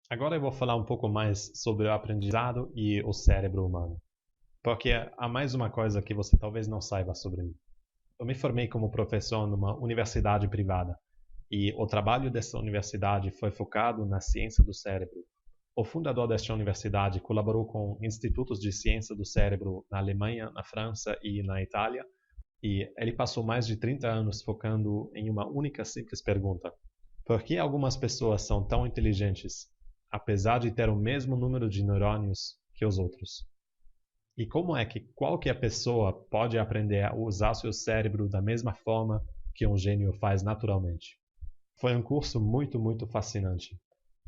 Agora eu vou falar um pouco mais sobre o aprendizado e o cérebro humano, porque há mais uma coisa que você talvez não saiba sobre mim. Eu me formei como professor numa universidade privada e o trabalho dessa universidade foi focado na ciência do cérebro. O fundador desta universidade colaborou com institutos de ciência do cérebro na Alemanha, na França e na Itália, e ele passou mais de 30 anos focando em uma única simples pergunta: por que algumas pessoas são tão inteligentes, apesar de ter o mesmo número de neurônios que os outros? E como é que qualquer pessoa pode aprender a usar seu cérebro da mesma forma que um gênio faz naturalmente? Foi um curso muito fascinante.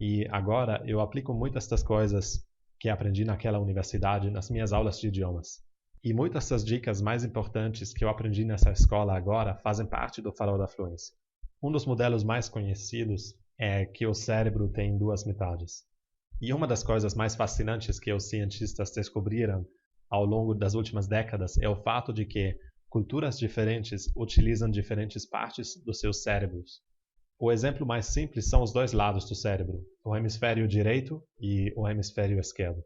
E agora eu aplico muitas das coisas que aprendi naquela universidade nas minhas aulas de idiomas. E muitas das dicas mais importantes que eu aprendi nessa escola agora fazem parte do Farol da Fluência. Um dos modelos mais conhecidos é que o cérebro tem duas metades. E uma das coisas mais fascinantes que os cientistas descobriram ao longo das últimas décadas é o fato de que culturas diferentes utilizam diferentes partes dos seus cérebros. O exemplo mais simples são os dois lados do cérebro, o hemisfério direito e o hemisfério esquerdo.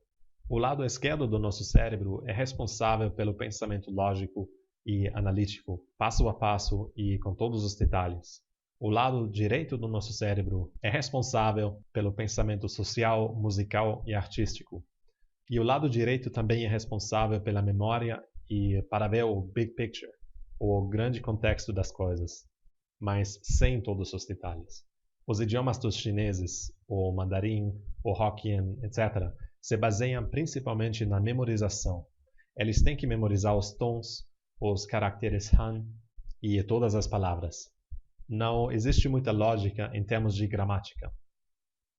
O lado esquerdo do nosso cérebro é responsável pelo pensamento lógico e analítico, passo a passo e com todos os detalhes. O lado direito do nosso cérebro é responsável pelo pensamento social, musical e artístico. E o lado direito também é responsável pela memória e para ver o big picture, o grande contexto das coisas, mas sem todos os detalhes. Os idiomas dos chineses, o mandarim, o Hokkien, etc., se baseiam principalmente na memorização. Eles têm que memorizar os tons, os caracteres Han e todas as palavras. Não existe muita lógica em termos de gramática.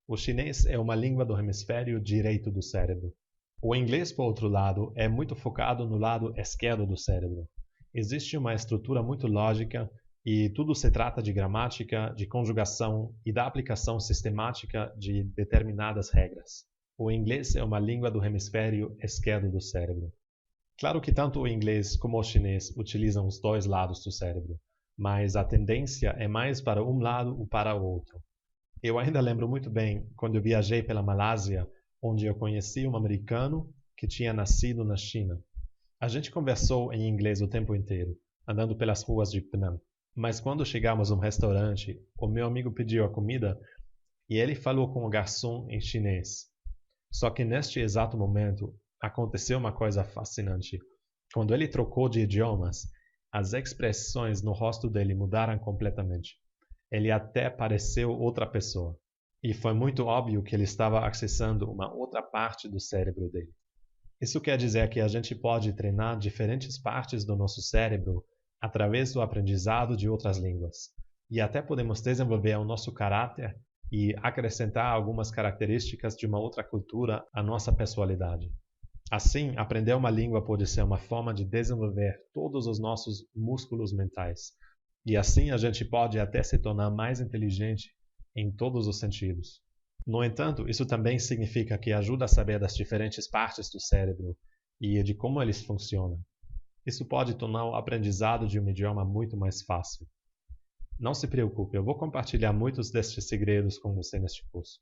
O chinês é uma língua do hemisfério direito do cérebro. O inglês, por outro lado, é muito focado no lado esquerdo do cérebro. Existe uma estrutura muito lógica e tudo se trata de gramática, de conjugação e da aplicação sistemática de determinadas regras. O inglês é uma língua do hemisfério esquerdo do cérebro. Claro que tanto o inglês como o chinês utilizam os dois lados do cérebro, mas a tendência é mais para um lado ou para o outro. Eu ainda lembro muito bem quando eu viajei pela Malásia, onde eu conheci um americano que tinha nascido na China. A gente conversou em inglês o tempo inteiro, andando pelas ruas de Penang. Mas quando chegamos a um restaurante, o meu amigo pediu a comida e ele falou com o garçom em chinês. Só que neste exato momento aconteceu uma coisa fascinante. Quando ele trocou de idiomas, as expressões no rosto dele mudaram completamente. Ele até pareceu outra pessoa. E foi muito óbvio que ele estava acessando uma outra parte do cérebro dele. Isso quer dizer que a gente pode treinar diferentes partes do nosso cérebro através do aprendizado de outras línguas. E até podemos desenvolver o nosso caráter e acrescentar algumas características de uma outra cultura à nossa personalidade. Assim, aprender uma língua pode ser uma forma de desenvolver todos os nossos músculos mentais. E assim a gente pode até se tornar mais inteligente em todos os sentidos. No entanto, isso também significa que ajuda a saber das diferentes partes do cérebro e de como eles funcionam. Isso pode tornar o aprendizado de um idioma muito mais fácil. Não se preocupe, eu vou compartilhar muitos destes segredos com você neste curso.